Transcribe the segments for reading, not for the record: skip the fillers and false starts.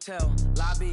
Tell lobby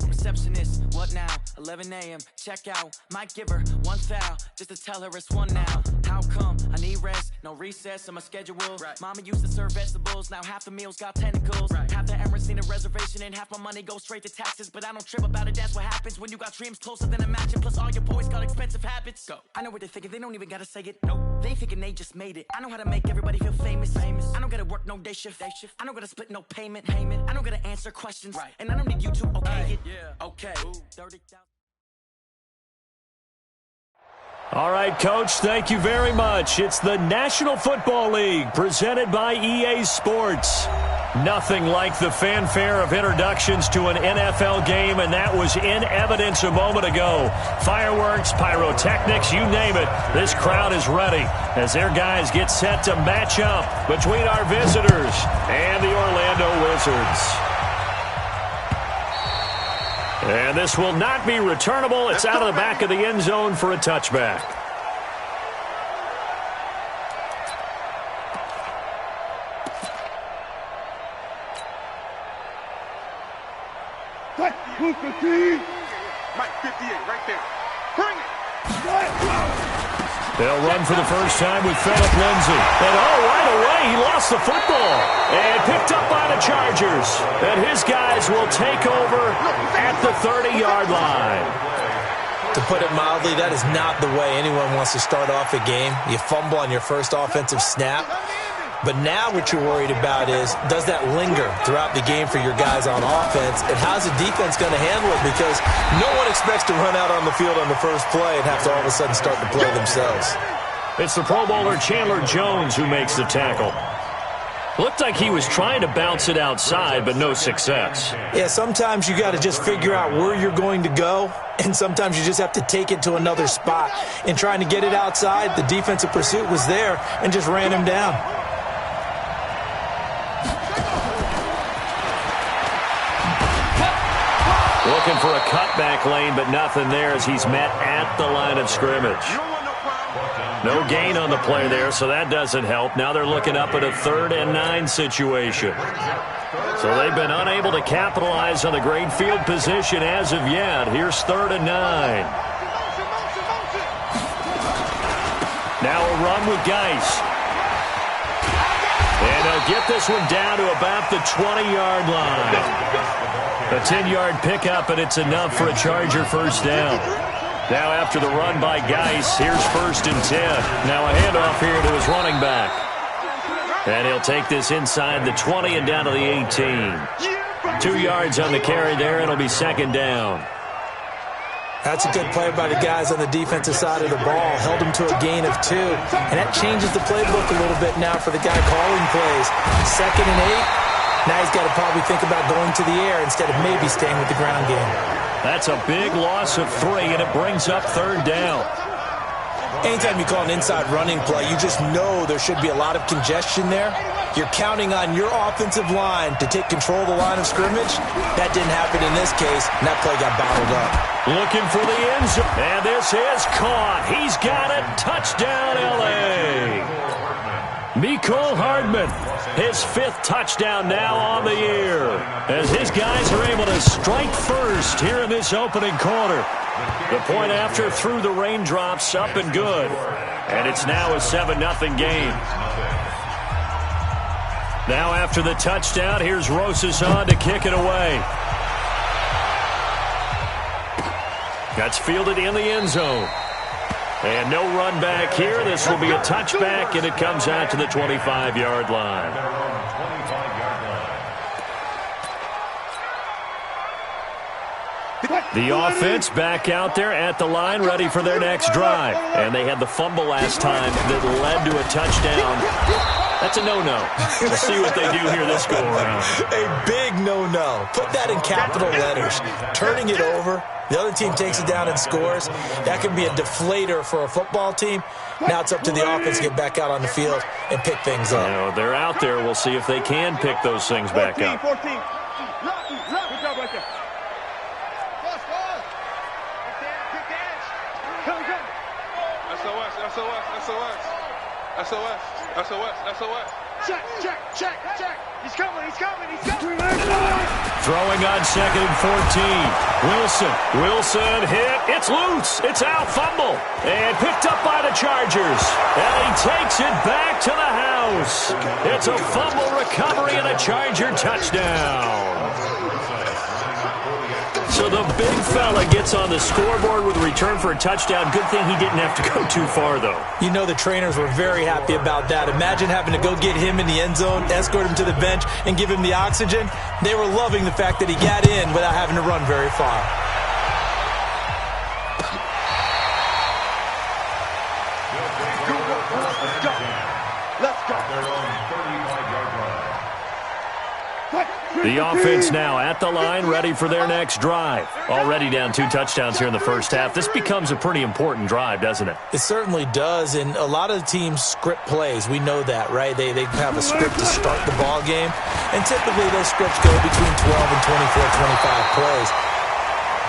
receptionist, what now? 11 a.m. check out. Might give her one foul just to tell her it's one now. How come I need rest? No recess in my schedule. Right. Mama used to serve vegetables, now half the meals got tentacles. Right. Half the Emirates need a reservation and half my money goes straight to taxes. But I don't trip about it, that's what happens when you got dreams closer than a match. And plus all your boys got expensive habits. Go. I know what they're thinking, they don't even gotta say it. Nope. They thinking they just made it. I know how to make everybody feel famous. I don't gotta work no day shift. I don't gotta split no payment. I don't gotta answer questions. Right. And I don't need you to okay it. Yeah. Okay. 30,000. All right, Coach, thank you very much. It's the National Football League presented by EA Sports. Nothing like the fanfare of introductions to an NFL game, and that was in evidence a moment ago. Fireworks, pyrotechnics, you name it. This crowd is ready as their guys get set to match up between our visitors and the Orlando Wizards. And this will not be returnable. It's out of the back of the end zone for a touchback. Mike 58 right there. Bring it. They'll run for the first time with Phillip Lindsay. And right away, he lost the football. And picked up by the Chargers. And his guys will take over at the 30-yard line. To put it mildly, that is not the way anyone wants to start off a game. You fumble on your first offensive snap. But now what you're worried about is, does that linger throughout the game for your guys on offense? And how's the defense going to handle it? Because no one expects to run out on the field on the first play and have to all of a sudden start to play themselves. It's the Pro Bowler Chandler Jones who makes the tackle. Looked like he was trying to bounce it outside, but no success. Yeah, sometimes you got to just figure out where you're going to go, and sometimes you just have to take it to another spot. In trying to get it outside, the defensive pursuit was there and just ran him down. Looking for a cutback lane, but nothing there as he's met at the line of scrimmage. No gain on the play there, so that doesn't help. Now they're looking up at a 3rd and 9 situation. So they've been unable to capitalize on the great field position as of yet. Here's 3rd and 9. Now a run with Geis. And they'll get this one down to about the 20-yard line. A 10-yard pickup, and it's enough for a Charger first down. Now after the run by Geis, here's 1st and 10. Now a handoff here to his running back. And he'll take this inside the 20 and down to the 18. 2 yards on the carry there, and it'll be 2nd down. That's a good play by the guys on the defensive side of the ball. Held them to a gain of 2. And that changes the playbook a little bit now for the guy calling plays. 2nd and 8. Now he's got to probably think about going to the air instead of maybe staying with the ground game. That's a big loss of 3, and it brings up 3rd down. Anytime you call an inside running play, you just know there should be a lot of congestion there. You're counting on your offensive line to take control of the line of scrimmage. That didn't happen in this case, and that play got bottled up. Looking for the end zone, and this is caught. He's got it. Touchdown, L.A. Mecole Hardman, his 5th touchdown now on the year, as his guys are able to strike first here in this opening quarter. The point after through the raindrops, up and good. And it's now a 7-0 game. Now after the touchdown, here's Rosas on to kick it away. That's fielded in the end zone. And no run back here. This will be a touchback, and it comes out to the 25-yard line. The offense back out there at the line, ready for their next drive. And they had the fumble last time that led to a touchdown. That's a no-no. We'll see what they do here this go-around. A big no-no. Put that in capital letters. Turning it over. The other team takes it down and scores. That can be a deflator for a football team. Now it's up to the offense to get back out on the field and pick things up. You know, they're out there. We'll see if they can pick those things back up. 14. Good job right there. SOS. Check. He's coming. Throwing on 2nd and 14. Wilson hit. It's loose. It's out. Fumble. And picked up by the Chargers. And he takes it back to the house. It's a fumble recovery and a Charger touchdown. So the big fella gets on the scoreboard with a return for a touchdown. Good thing he didn't have to go too far, though. You know the trainers were very happy about that. Imagine having to go get him in the end zone, escort him to the bench, and give him the oxygen. They were loving the fact that he got in without having to run very far. Let's go. The offense now at the line, ready for their next drive. Already down 2 touchdowns here in the first half. This becomes a pretty important drive, doesn't it? It certainly does, and a lot of the teams script plays. We know that, right? They have a script to start the ball game, and typically those scripts go between 12 and 24, 25 plays.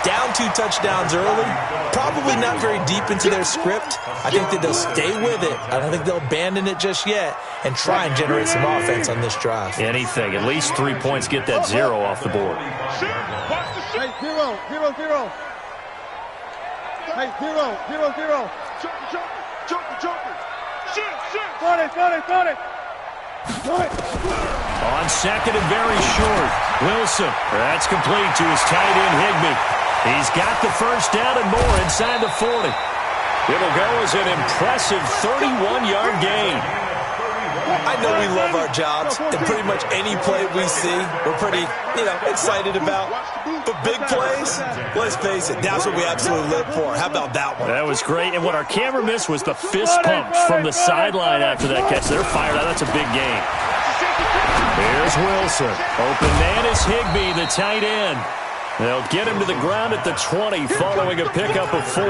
Down 2 touchdowns early, probably not very deep into their script. I think that they'll stay with it. I don't think they'll abandon it just yet and try and generate some offense on this drive. Anything. At least 3 points, get that 0 off the board. Hey, 0. Hey, 0. Joker. Got it. On 2nd and very short. Wilson. That's complete to his tight end, Higbee. He's got the first down and more inside the 40. It'll go as an impressive 31-yard gain. I know we love our jobs, and pretty much any play we see, we're pretty, excited about. But big plays, let's face it, that's what we absolutely live for. How about that one? That was great, and what our camera missed was the fist pumps from the sideline after that catch. They're fired out. That's a big gain. Here's Wilson. Open man is Higbee, the tight end. They'll get him to the ground at the 20 following a pickup of 4.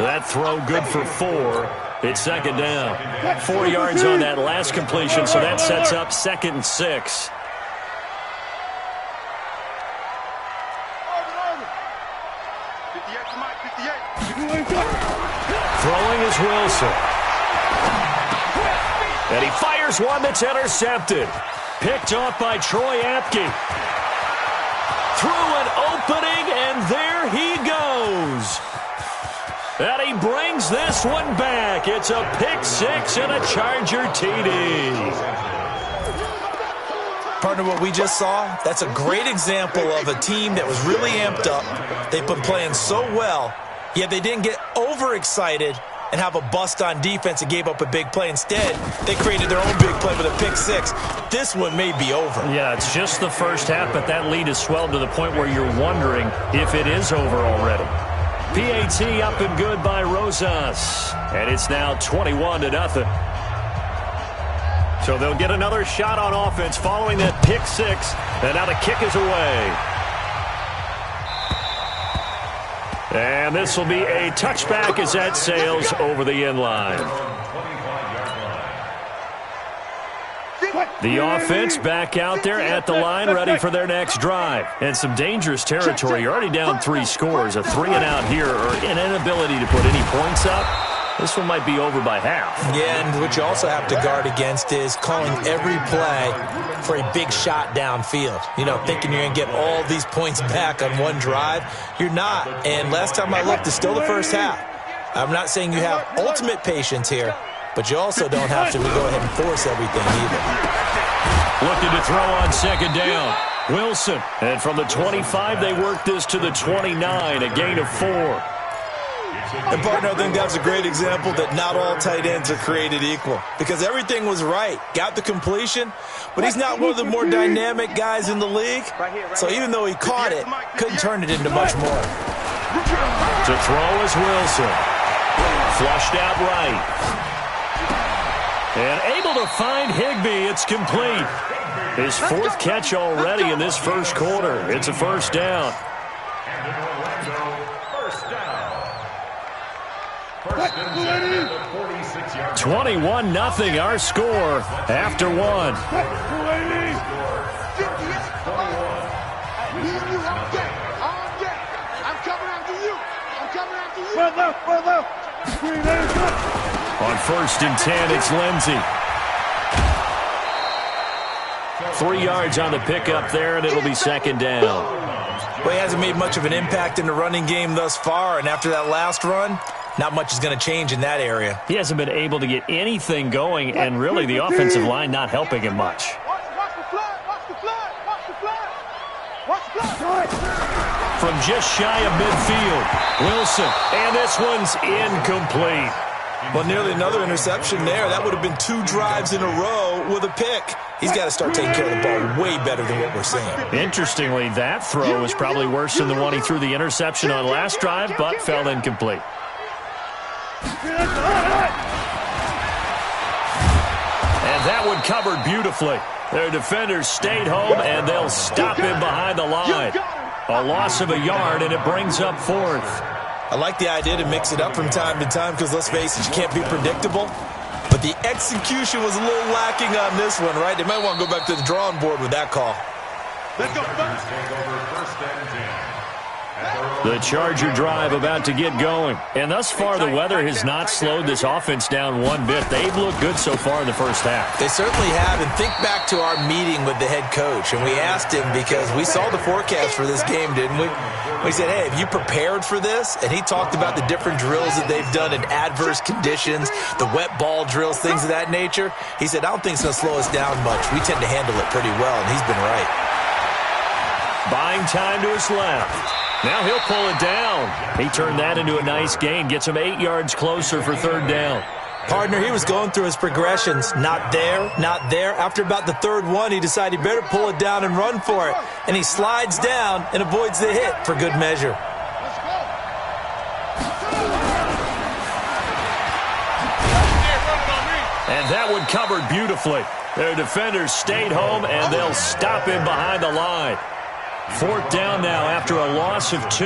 That throw good for 4. It's 2nd down. 4 yards on that last completion, so that sets up 2nd and 6. Throwing is Wilson. And he fires one that's intercepted. Picked off by Troy Apke. Through an opening, and there he goes. And he brings this one back. It's a pick 6 and a Charger TD. Partner, what we just saw, that's a great example of a team that was really amped up. They've been playing so well, yet they didn't get overexcited and have a bust on defense and gave up a big play. Instead, they created their own big play with a pick 6. This one may be over. Yeah, it's just the first half, but that lead has swelled to the point where you're wondering if it is over already. PAT up and good by Rosas. And it's now 21-0. So they'll get another shot on offense following that pick 6. And now the kick is away. And this will be a touchback as that sails over the end line. The offense back out there at the line, ready for their next drive. And some dangerous territory. You're already down 3 scores. A 3-and-out here, or an inability to put any points up. This one might be over by half. Yeah, and what you also have to guard against is calling every play for a big shot downfield. Thinking you're going to get all these points back on one drive. You're not. And last time I looked, it's still the first half. I'm not saying you have ultimate patience here, but you also don't have to go ahead and force everything either. Looking to throw on 2nd down. Wilson. And from the 25, they work this to the 29, a gain of 4. And, partner, I think that's a great example that not all tight ends are created equal. Because everything was right. Got the completion, but he's not one of the more dynamic guys in the league. So even though he caught it, couldn't turn it into much more. To throw is Wilson. Flushed out right. And able to find Higbee. It's complete. His 4th catch already in this first quarter. It's a first down. 21-0 our score after 1. On 1st and 10, it's Lindsey. 3 yards on the pickup there, and it'll be second down. Well, he hasn't made much of an impact in the running game thus far, and after that last run, not much is going to change in that area. He hasn't been able to get anything going, and really the offensive line not helping him much. From just shy of midfield, Wilson, and this one's incomplete. Well, nearly another interception there. That would have been 2 drives in a row with a pick. He's got to start taking care of the ball way better than what we're seeing. Interestingly, that throw was probably worse than the one he threw the interception on last drive, but fell incomplete. And that one covered beautifully. Their defenders stayed home, and they'll stop him behind the line. A loss of a yard, and it brings up 4th. I like the idea to mix it up from time to time because, let's face it, you can't be predictable. But the execution was a little lacking on this one, right? They might want to go back to the drawing board with that call. Let's go first. The Charger drive about to get going. And thus far, the weather has not slowed this offense down one bit. They've looked good so far in the first half. They certainly have. And think back to our meeting with the head coach. And we asked him, because we saw the forecast for this game, didn't we? We said, hey, have you prepared for this? And he talked about the different drills that they've done in adverse conditions, the wet ball drills, things of that nature. He said, I don't think it's going to slow us down much. We tend to handle it pretty well, and he's been right. Buying time to his left. Now he'll pull it down. He turned that into a nice gain. Gets him 8 yards closer for 3rd down. Partner, he was going through his progressions. Not there, not there. After about the 3rd one, he decided he better pull it down and run for it. And he slides down and avoids the hit for good measure. And that one covered beautifully. Their defenders stayed home, and they'll stop him behind the line. 4th down now after a loss of 2.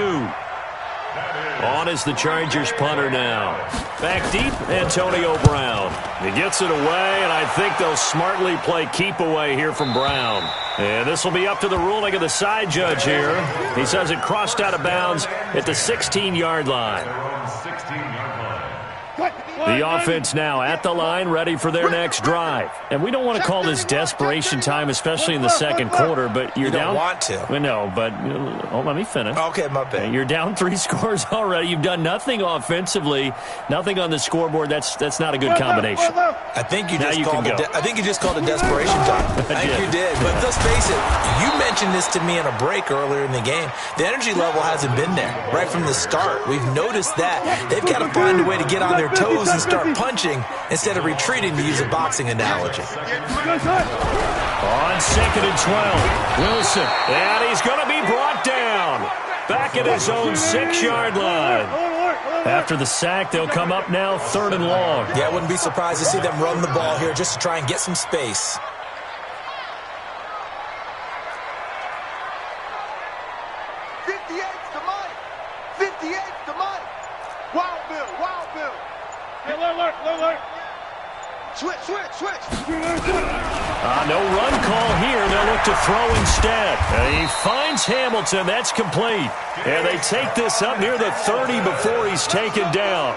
On is the Chargers punter now. Back deep, Antonio Brown. He gets it away, and I think they'll smartly play keep away here from Brown. And this will be up to the ruling of the side judge here. He says it crossed out of bounds at the 16-yard line. The offense now at the line, ready for their next drive. And we don't want to call this desperation time, especially in the second quarter, but you're down. You don't want to. Well, no, but let me finish. Okay, my bad. You're down 3 scores already. You've done nothing offensively, nothing on the scoreboard. That's not a good combination. I think you just called it. I think you just called it desperation time. I think you did. But let's face it. You mentioned this to me in a break earlier in the game. The energy level hasn't been there right from the start. We've noticed that they've got to find a way to get on their toes and start punching instead of retreating, to use a boxing analogy. On 2nd and 12, Wilson, and he's going to be brought down. Back at his own 6-yard line. After the sack, they'll come up now 3rd and long. Yeah, I wouldn't be surprised to see them run the ball here just to try and get some space. Switch. No run call here. They'll look to throw instead. And he finds Hamilton. That's complete. And they take this up near the 30 before he's taken down.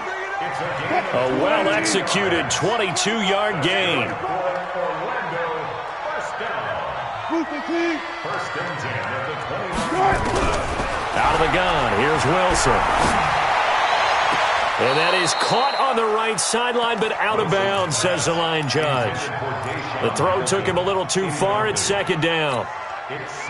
A well-executed 22-yard gain. Out of the gun. Here's Wilson. And that is caught on the right sideline, but out of bounds, says the line judge. The throw took him a little too far. It's 2nd down.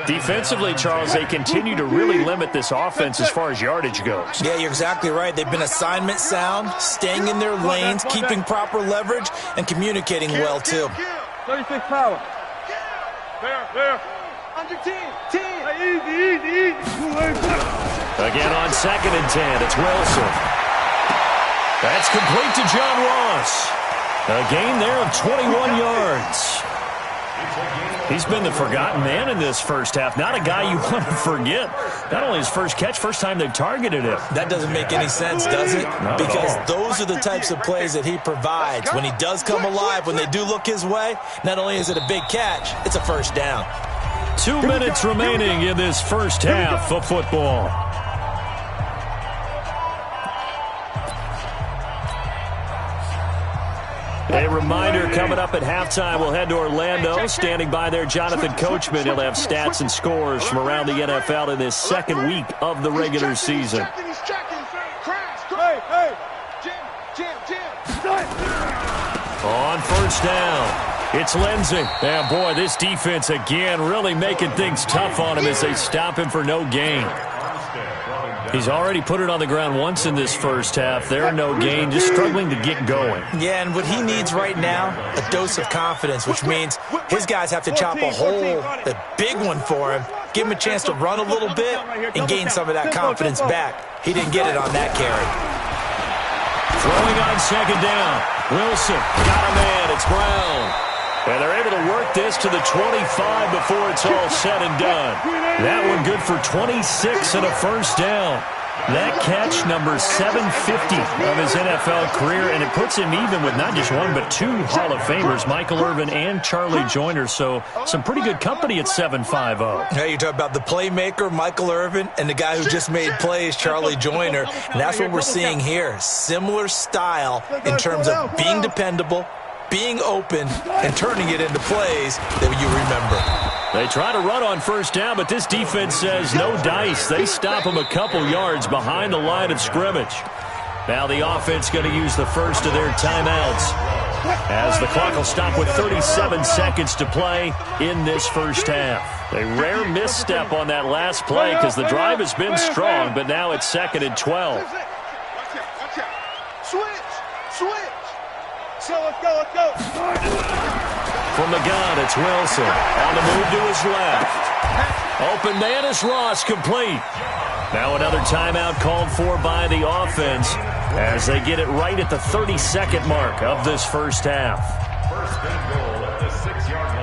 Defensively, Charles, they continue to really limit this offense as far as yardage goes. Yeah, you're exactly right. They've been assignment sound, staying in their lanes, keeping proper leverage, and communicating well, too. 36 power. There. Under 10. Easy. Again on 2nd and 10, it's Wilson. That's complete to John Ross. A gain there of 21 yards. He's been the forgotten man in this first half. Not a guy you want to forget. Not only his first catch, first time they've targeted him. That doesn't make any sense, does it? Because those are the types of plays that he provides. When he does come alive, when they do look his way, not only is it a big catch, it's a first down. 2 minutes remaining in this first half of football. A reminder, coming up at halftime, we'll head to Orlando. Standing by there, Jonathan Coachman. He'll have stats and scores from around the NFL in this second week of the regular season. On first down, it's Lindsey. And boy, this defense again really making things tough on him as they stop him for no gain. He's already put it on the ground once in this first half. There, no gain, just struggling to get going. Yeah, and what he needs right now, a dose of confidence, which means his guys have to chop a hole, a big one for him, give him a chance to run a little bit and gain some of that confidence back. He didn't get it on that carry. Throwing on second down. Wilson got a man. It's Brown. And they're able to work this to the 25 before it's all said and done. That one good for 26 and a first down. That catch, number 750 of his NFL career, and it puts him even with not just one but two Hall of Famers, Michael Irvin and Charlie Joyner. So some pretty good company at 7-5-0. Hey, you talk about the playmaker, Michael Irvin, and the guy who just made plays, Charlie Joyner. And that's what we're seeing here. Similar style in terms of being dependable, being open, and turning it into plays that you remember. They try to run on first down, but this defense says no dice. They stop them a couple yards behind the line of scrimmage. Now the offense going to use the first of their timeouts as the clock will stop with 37 seconds to play in this first half. A rare misstep on that last play because the drive has been strong, but now it's 2nd and 12. Switch. Let's go. From the gun, it's Wilson. On the move to his left. Open man is Ross, complete. Now another timeout called for by the offense as they get it right at the 30-second mark of this first half. First and goal at the 6-yard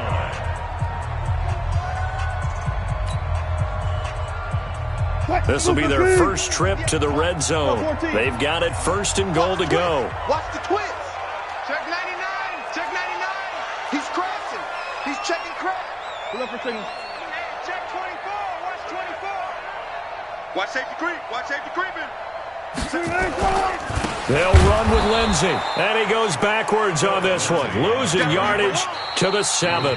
line. This will be their first trip to the red zone. They've got it 1st and goal to go. Watch the twist. Check 99. Check 99. He's crashing. He's checking crack. Look for signal. Check 24. Watch 24. Watch safety creep. Watch safety creeping. They'll run with Lindsey. And he goes backwards on this one. Losing yardage to the 7.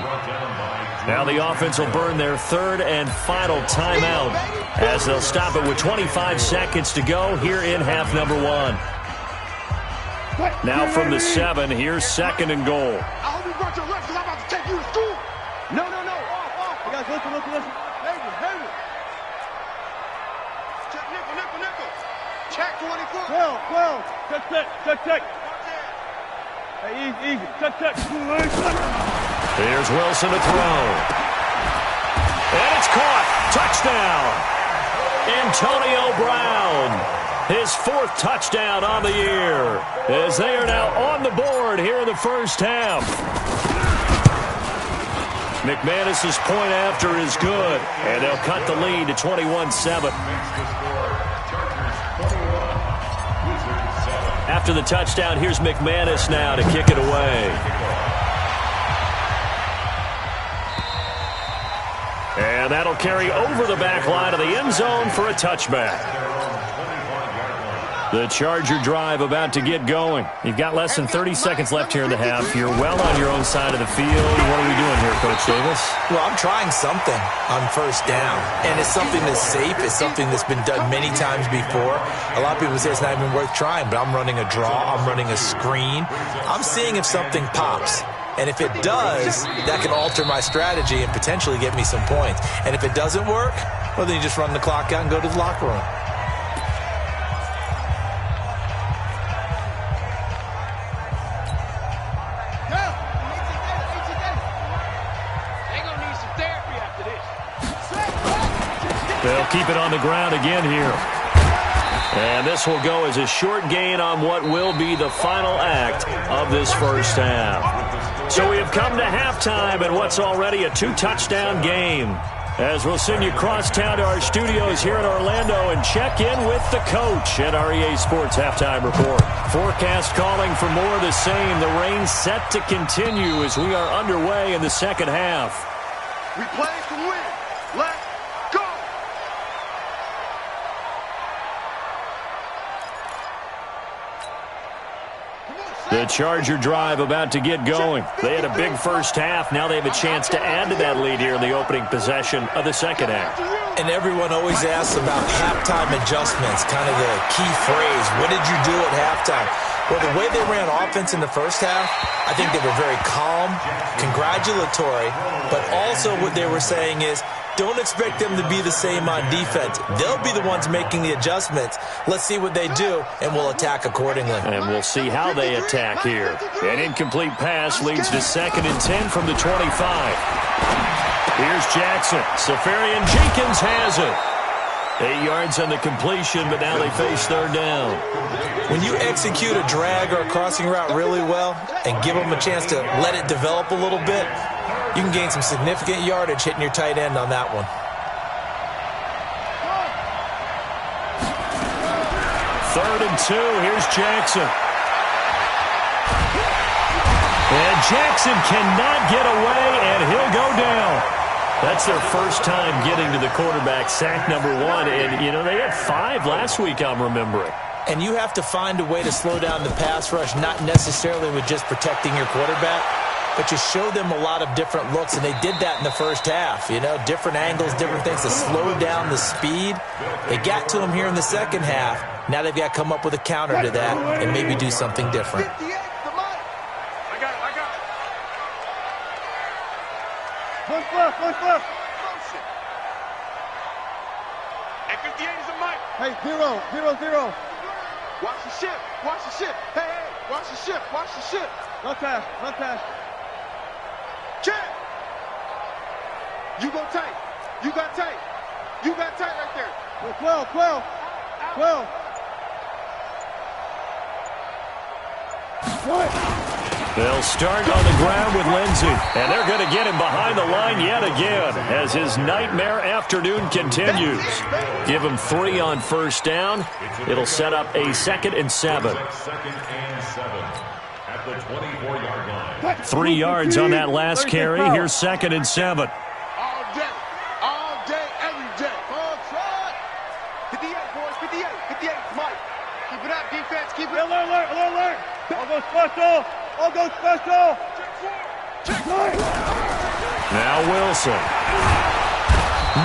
Now the offense will burn their 3rd and final timeout as they'll stop it with 25 seconds to go here in half number 1. Now from the 7, here's 2nd and goal. I hope you brought your left because I'm about to take you to school. No. Off. You guys, listen. David. Check nickel. Check 24. 12. Check. Hey, easy. Check. Here's Wilson to throw. And it's caught. Touchdown. Antonio Brown. His 4th touchdown on the year as they are now on the board here in the first half. McManus's point after is good, and they'll cut the lead to 21-7. After the touchdown, here's McManus now to kick it away. And that'll carry over the back line of the end zone for a touchback. The Charger drive about to get going. You've got less than 30 seconds left here in the half. You're well on your own side of the field. What are we doing here, Coach Davis? Well, I'm trying something on first down, and it's something that's safe. It's something that's been done many times before. A lot of people say it's not even worth trying, but I'm running a draw. I'm running a screen. I'm seeing if something pops. And if it does, that can alter my strategy and potentially get me some points. And if it doesn't work, well, then you just run the clock out and go to the locker room. They'll keep it on the ground again here. And this will go as a short gain on what will be the final act of this first half. So we have come to halftime in what's already a 2-touchdown game. As we'll send you across town to our studios here in Orlando and check in with the coach at our EA Sports Halftime Report. Forecast calling for more of the same. The rain set to continue as we are underway in the second half. We play to win. Let's go. The Charger drive about to get going. They had a big first half. Now they have a chance to add to that lead here in the opening possession of the second half. And everyone always asks about halftime adjustments, kind of the key phrase. What did you do at halftime? Well, the way they ran offense in the first half, I think they were very calm, congratulatory, but also what they were saying is, don't expect them to be the same on defense. They'll be the ones making the adjustments. Let's see what they do, and we'll attack accordingly. And we'll see how they attack here. An incomplete pass leads to 2nd and 10 from the 25. Here's Jackson. Safarian Jenkins has it. 8 yards on the completion, but now they face 3rd down. When you execute a drag or a crossing route really well and give them a chance to let it develop a little bit, you can gain some significant yardage hitting your tight end on that one. 3rd and 2. Here's Jackson. And Jackson cannot get away, and he'll go down. That's their first time getting to the quarterback, sack number 1. And, you know, they had 5 last week, I'm remembering. And you have to find a way to slow down the pass rush, not necessarily with just protecting your quarterback, but you show them a lot of different looks, and they did that in the first half. You know, different angles, different things to slow down the speed. They got to him here in the second half. Now they've got to come up with a counter to that and maybe do something different. I got it. One flip. Hey, 58 is a mic. Hey, 0. Watch the ship. Hey, watch the ship. Run pass. Check. You go tight. You got tight right there. 12. What? They'll start on the ground with Lindsey, and they're going to get him behind the line yet again as his nightmare afternoon continues. Give him 3 on 1st down. It'll set up a 2nd and 7. At the 24-yard line. 3 yards on that last carry. Here's 2nd and 7. All day, every day. All shot. 58, boys, 58, Mike. Keep it up, defense, keep it up. Alert. All go special. Check 4. Now Wilson.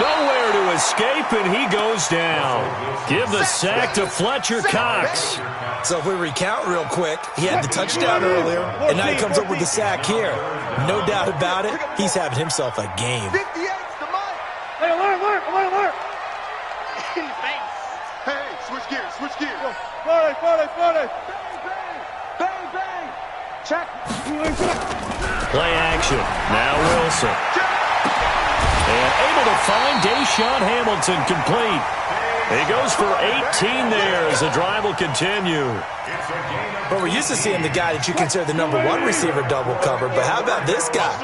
Nowhere to escape, and he goes down. Give the sack to Fletcher Cox. So if we recount real quick, he had the touchdown earlier, and now he comes up with the sack here. No doubt about it, he's having himself a game. 58's the mic. Hey, alert. Hey, switch gears. 40. Bang. Check. Play action. Now Wilson. And able to find Deshaun Hamilton complete. He goes for 18 there as the drive will continue. Well, we're used to seeing the guy that you consider the number 1 receiver double covered, but how about this guy?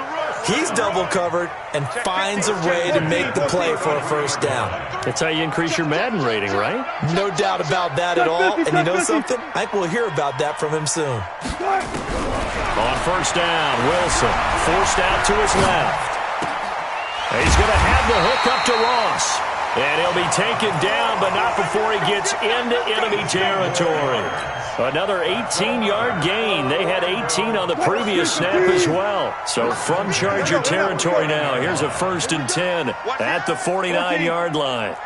He's double covered and finds a way to make the play for a 1st down. That's how you increase your Madden rating, right? No doubt about that at all. And you know something? I think we'll hear about that from him soon. On 1st down, Wilson forced out to his left. He's going to have the hook up to Ross. And he'll be taken down, but not before he gets into enemy territory. Another 18-yard gain. They had 18 on the previous snap as well. So from Charger territory now, here's a 1st and 10 at the 49-yard line.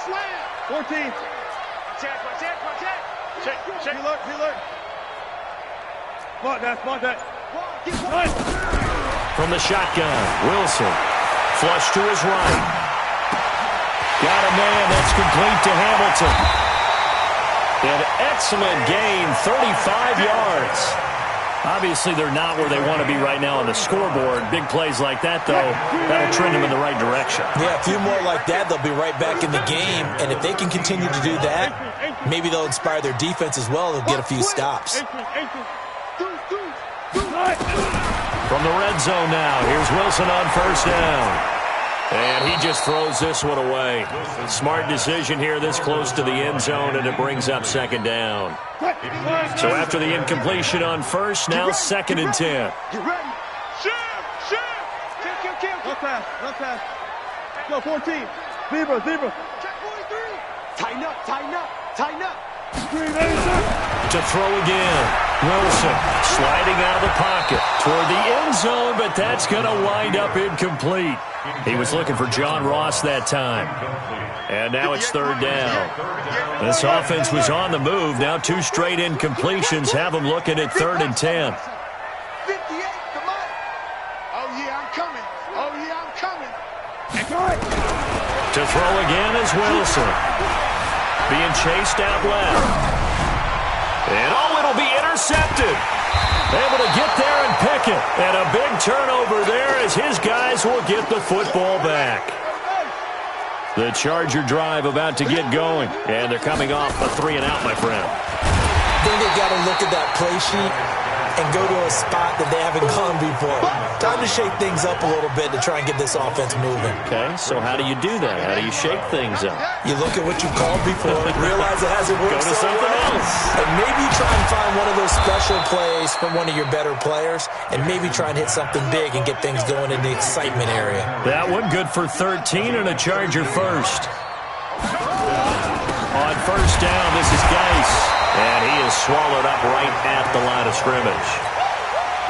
Slam. 14. Check. He looked. Spot that. From the shotgun, Wilson. Flush to his right. Got a man. That's complete to Hamilton. An excellent gain, 35 yards. Obviously, they're not where they want to be right now on the scoreboard. Big plays like that, though, that'll trend them in the right direction. Yeah, a few more like that, they'll be right back in the game. And if they can continue to do that, maybe they'll inspire their defense as well. They'll get a few stops. From the red zone now, here's Wilson on 1st down. And he just throws this one away. Smart decision here this close to the end zone, and it brings up 2nd down. So after the incompletion on 1st, now 2nd and 10. You ready? Shift. Kill. Run pass. Go, 14. Zebra. Check 43. Tighten up. To throw again. Wilson sliding out of the pocket toward the end zone, but that's going to wind up incomplete. He was looking for John Ross that time. And now it's third down. This offense was on the move. Now 2 straight incompletions have them looking at 3rd and 10. 58, come on. Oh, yeah, I'm coming. Oh, yeah, I'm coming. To throw again is Wilson. Being chased out left. And it'll be intercepted. Able to get there and pick it. And a big turnover there as his guys will get the football back. The Charger drive about to get going. And they're coming off a 3-and-out, my friend. I think they've got to look at that play sheet and go to a spot that they haven't gone before. Time to shake things up a little bit to try and get this offense moving. Okay, so how do you do that? How do you shake things up? You look at what you called before, realize it hasn't worked Go to something else. And maybe try and find one of those special plays from one of your better players, and maybe try and hit something big and get things going in the excitement area. That one good for 13 and a Charger first. On first down, this is Geis. And he is swallowed up right at the line of scrimmage.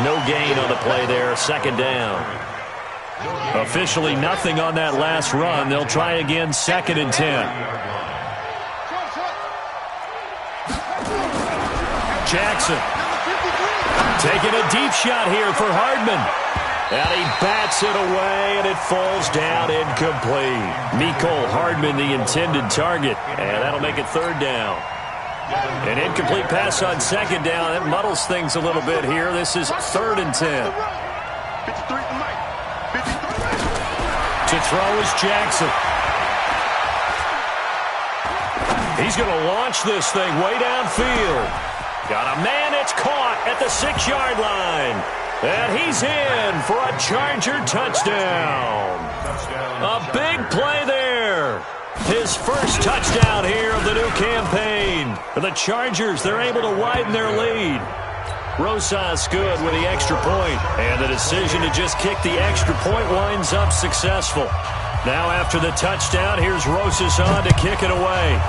No gain on the play there, 2nd down. Officially nothing on that last run. They'll try again, 2nd and 10. Jackson taking a deep shot here for Hardman. And he bats it away, and it falls down incomplete. Mecole Hardman, the intended target. And that'll make it 3rd down. An incomplete pass on 2nd down. That muddles things a little bit here. This is 3rd and 10. 53 to Mike. 53. To throw is Jackson. He's going to launch this thing way downfield. Got a man. It's caught at the 6-yard line. And he's in for a Charger touchdown. A big play there. His first touchdown here of the new campaign. For the Chargers, they're able to widen their lead. Rosas good with the extra point. And the decision to just kick the extra point winds up successful. Now after the touchdown, here's Rosas on to kick it away.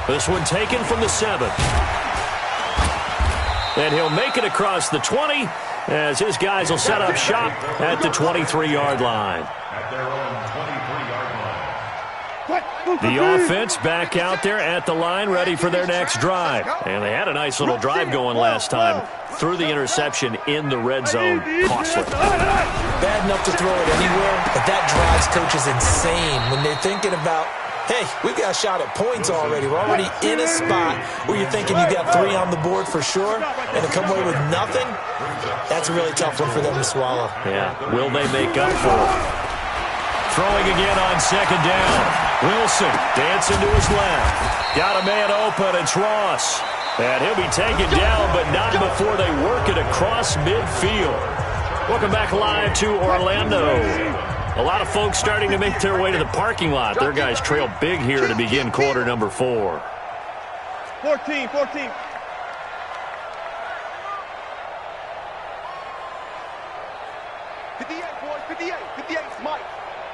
This one taken from the 7. And he'll make it across the 20 as his guys will set up shop at the 23-yard line. The offense back out there at the line, ready for their next drive. And they had a nice little drive going last time. Threw the interception in the red zone. Costly. Bad enough to throw it anywhere, but that drives coaches insane when they're thinking about, hey, we've got a shot at points already. We're already in a spot where you're thinking you got 3 on the board for sure, and to come away with nothing, that's a really tough one for them to swallow. Yeah, will they make up for it? Throwing again on 2nd down. Wilson dancing to his left. Got a man open. It's Ross. And he'll be taken down, but not before they work it across midfield. Welcome back live to Orlando. A lot of folks starting to make their way to the parking lot. Their guys trail big here to begin quarter number 4. 14. 58, boys, 58. 58's Mike.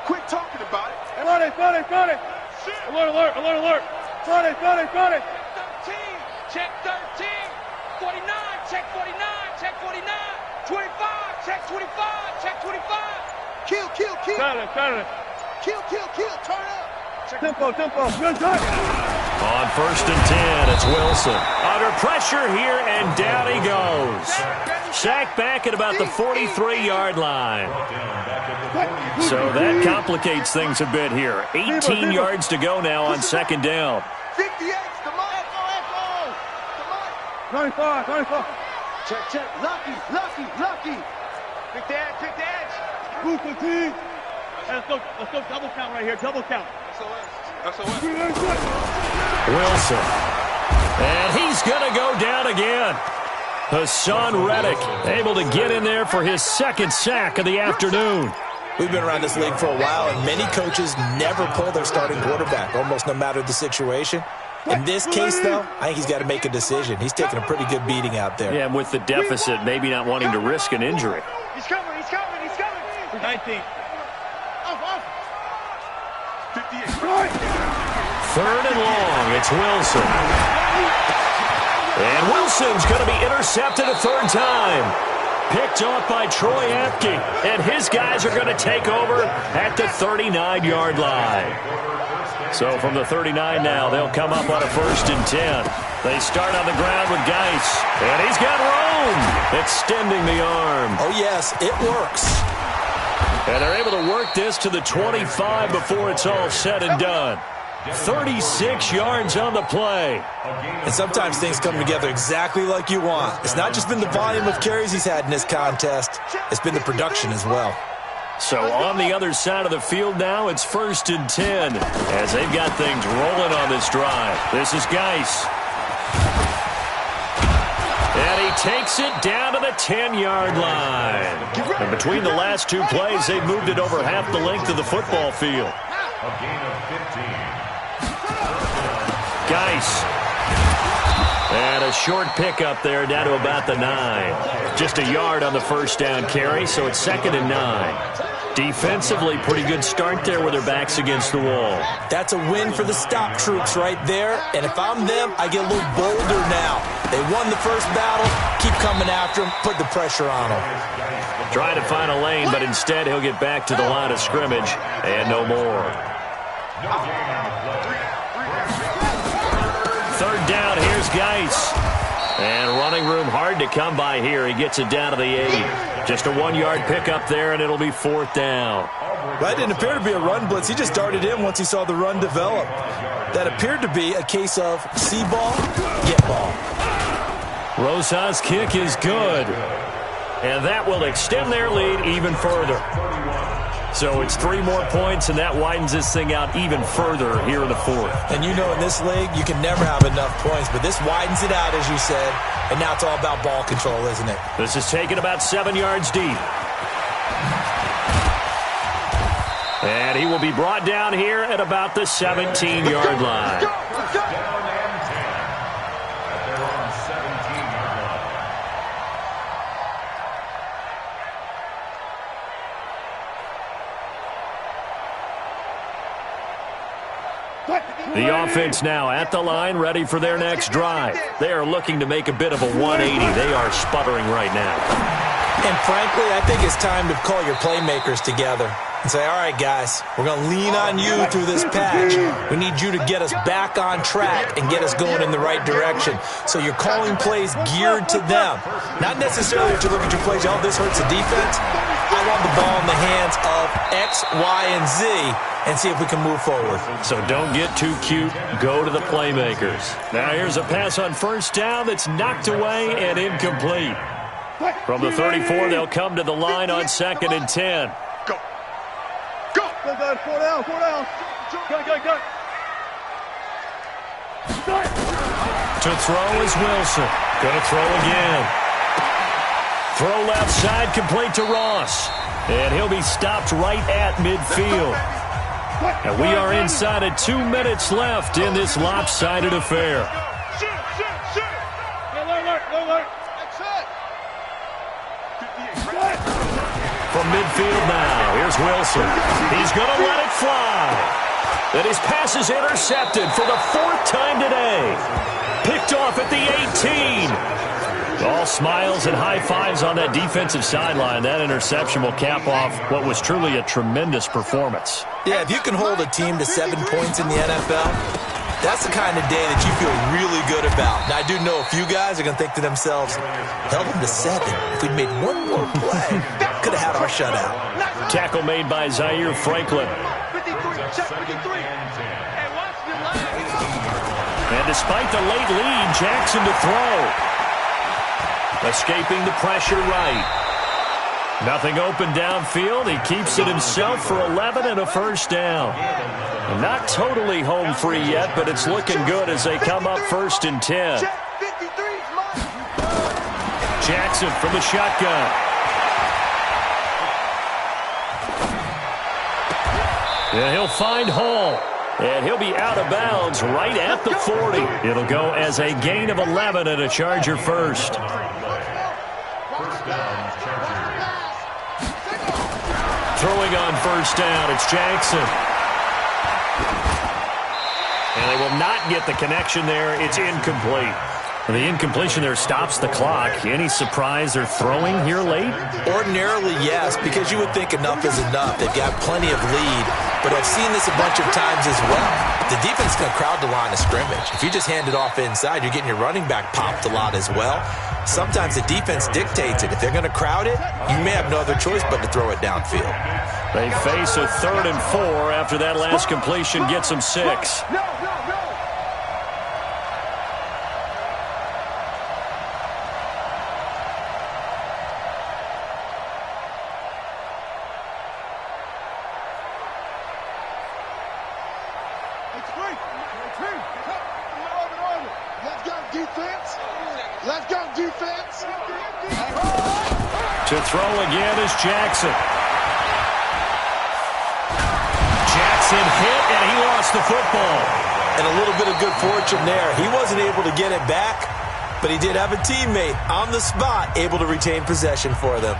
Quit talking about it. Got it. Alert. 13, check 13. 49, check 49, check 49. 25, check 25, check 25. Kill. Got it. Kill, turn up. Tempo. Good touch. On 1st and 10, it's Wilson. Under pressure here, and down he goes. Sacked back at about the 43-yard line. So that complicates things a bit here. 18 yards to go now on 2nd down. 58, the Mike. 95. Check. Lucky. Pick the edge. Move the team. Let's go double count right here. Double count. SOS. Wilson. And he's going to go down again. Hassan Reddick able to get in there for his 2nd sack of the afternoon. We've been around this league for a while, and many coaches never pull their starting quarterback, almost no matter the situation. In this case, though, I think he's got to make a decision. He's taking a pretty good beating out there. Yeah, and with the deficit, maybe not wanting to risk an injury. He's coming. 19. Off. 58. Third and long. It's Wilson. And Wilson's going to be intercepted a third time. Picked off by Troy Apke. And his guys are going to take over at the 39-yard line. So from the 39 now, they'll come up on a 1st and 10. They start on the ground with Geis. And he's got room. Extending the arm. Oh, yes, it works. And they're able to work this to the 25 before it's all said and done. 36 yards on the play. And sometimes things come together exactly like you want. It's not just been the volume of carries he's had in this contest. It's been the production as well. So on the other side of the field now, it's 1st and 10 as they've got things rolling on this drive. This is Geis. And he takes it down to the 10-yard line. And between the last two plays, they've moved it over half the length of the football field. A gain of 15. Geis. And a short pickup there down to about the 9. Just a yard on the first down carry, so it's 2nd and 9. Defensively, pretty good start there with their backs against the wall. That's a win for the stop troops right there. And if I'm them, I get a little bolder now. They won the first battle. Keep coming after them. Put the pressure on them. Trying to find a lane, but instead he'll get back to the line of scrimmage and no more. Third down, here's Geis. And running room hard to come by here. He gets it down to the 8. Just a 1-yard pickup there, and it'll be 4th down. That didn't appear to be a run blitz. He just darted in once he saw the run develop. That appeared to be a case of see ball, get ball. Rosa's kick is good. And that will extend their lead even further. So it's 3 more points, and that widens this thing out even further here in the 4th. And you know in this league, you can never have enough points, but this widens it out, as you said, and now it's all about ball control, isn't it? This is taken about 7 yards deep. And he will be brought down here at about the 17-yard line. The offense now at the line, ready for their next drive. They are looking to make a bit of a 180. They are sputtering right now. And frankly, I think it's time to call your playmakers together and say, all right, guys, we're going to lean on you through this patch. We need you to get us back on track and get us going in the right direction. So you're calling plays geared to them. Not necessarily that you look at your plays, oh, this hurts the defense. I want the ball in the hands of X, Y, and Z and see if we can move forward. So don't get too cute. Go to the playmakers. Now here's a pass on first down that's knocked away and incomplete. From the 34, they'll come to the line on 2nd and 10. Go. Go. Go, go. 4 down. 4 down. Go, go, go. To throw is Wilson. Going to throw again. Throw left side, complete to Ross. And he'll be stopped right at midfield. And we are inside of 2 minutes left in this lopsided affair. Shoot, shoot, shoot. No alert, no alert. That's it. From midfield now, here's Wilson. He's going to let it fly. And his pass is intercepted for the 4th time today. Picked off at the 18. All smiles and high fives on that defensive sideline. That interception will cap off what was truly a tremendous performance. Yeah, if you can hold a team to 7 points in the NFL, that's the kind of day that you feel really good about. Now, I do know a few guys are going to think to themselves, held them to 7. If we'd made one more play, could have had our shutout. Tackle made by Zaire Franklin. 53, check 53. And despite the late lead, Jackson to throw. Escaping the pressure right. Nothing open downfield. He keeps it himself for 11 and a first down. Not totally home free yet, but it's looking good as they come up 1st and 10. Jackson from the shotgun. And he'll find Hall. And he'll be out of bounds right at the 40. It'll go as a gain of 11 and a Charger first. Throwing on first down, it's Jackson. And And they will not get the connection there. It's incomplete. The incompletion there stops the clock. Any surprise they're throwing here late? Ordinarily, yes, because you would think enough is enough. They've got plenty of lead, but I've seen this a bunch of times as well. The defense is going to crowd the line of scrimmage. If you just hand it off inside, you're getting your running back popped a lot as well. Sometimes the defense dictates it. If they're going to crowd it, you may have no other choice but to throw it downfield. They face a 3rd and 4 after that last completion gets them 6. To throw again is Jackson. Jackson hit, and he lost the football. And a little bit of good fortune there. He wasn't able to get it back, but he did have a teammate on the spot able to retain possession for them.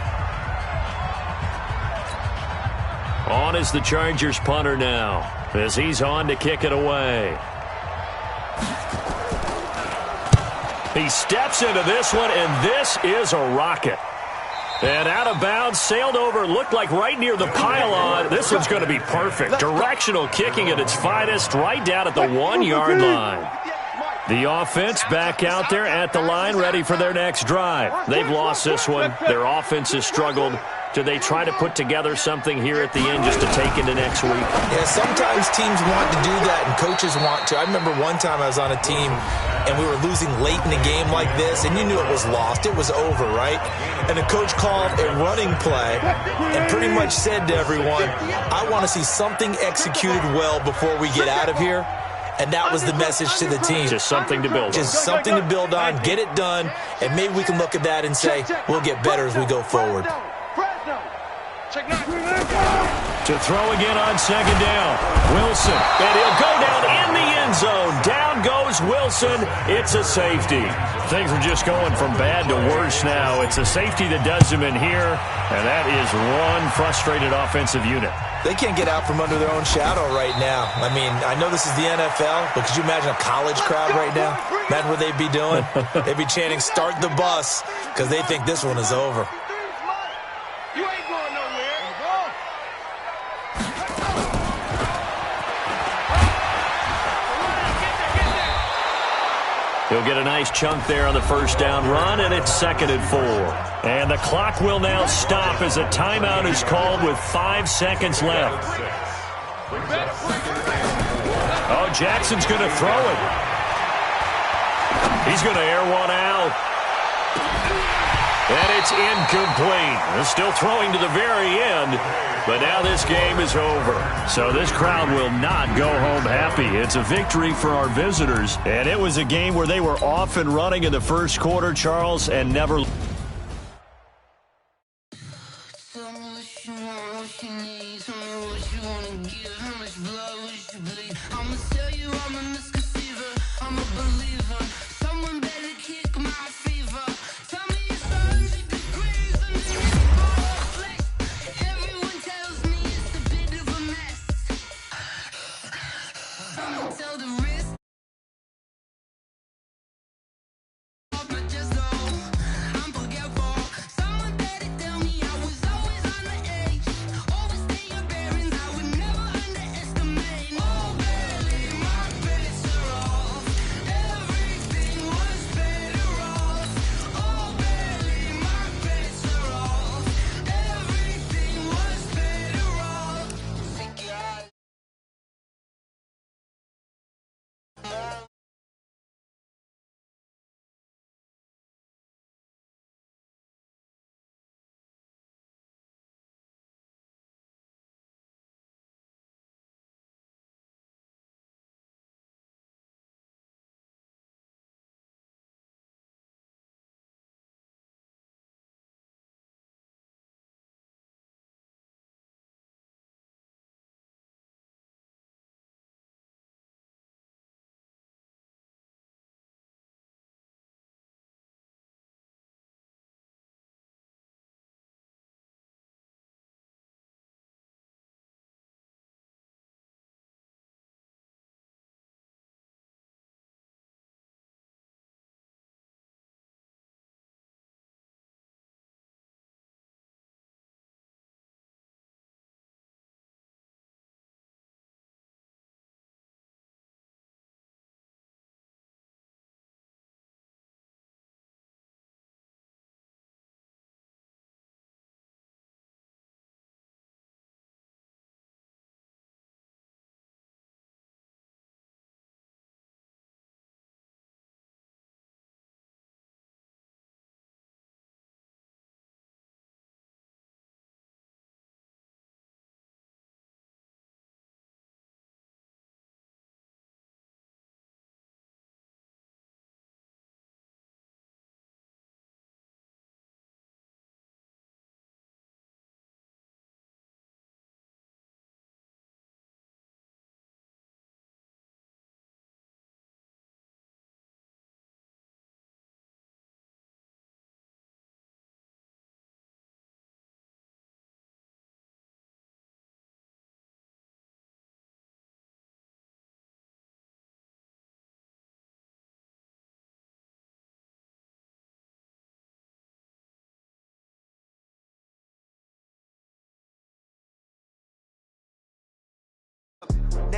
On is the Chargers punter now, as he's on to kick it away. He steps into this one, and this is a rocket. And out of bounds, sailed over, looked like right near the pylon. This one's going to be perfect. Directional kicking at its finest, right down at the 1-yard line. The offense back out there at the line, ready for their next drive. They've lost this one. Their offense has struggled. Do they try to put together something here at the end just to take into next week? Yeah, sometimes teams want to do that and coaches want to. I remember one time I was on a team and we were losing late in a game like this, and you knew it was lost. It was over, right? And the coach called a running play and pretty much said to everyone, I want to see something executed well before we get out of here. And that was the message to the team. Just something to build on. Just something to build on, get it done, and maybe we can look at that and say, we'll get better as we go forward. To throw again on 2nd down. Wilson, and he'll go down in the end zone. Down goes Wilson. It's a safety. Things are just going from bad to worse now. It's a safety that does him in here, and that is one frustrated offensive unit. They can't get out from under their own shadow right now. I mean, I know this is the NFL, but could you imagine a college crowd right now? Imagine what they'd be doing. They'd be chanting, start the bus, because they think this one is over. He'll get a nice chunk there on the 1st down run, and it's 2nd and 4. And the clock will now stop as a timeout is called with 5 seconds left. Oh, Jackson's going to throw it. He's going to air one out. And it's incomplete. They're still throwing to the very end, but now this game is over. So this crowd will not go home happy. It's a victory for our visitors, and it was a game where they were off and running in the 1st quarter, Charles, and never...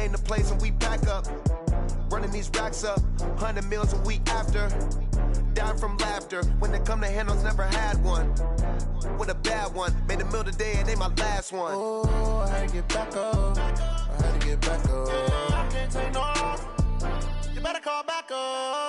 name the place and we pack up. Running these racks up, 100 meals a week after. Down from laughter, when they come to handles, never had one. With a bad one, made a meal today and they my last one. Oh, I had to get back up. I had to get back up. I can't take no loss. You better call back up.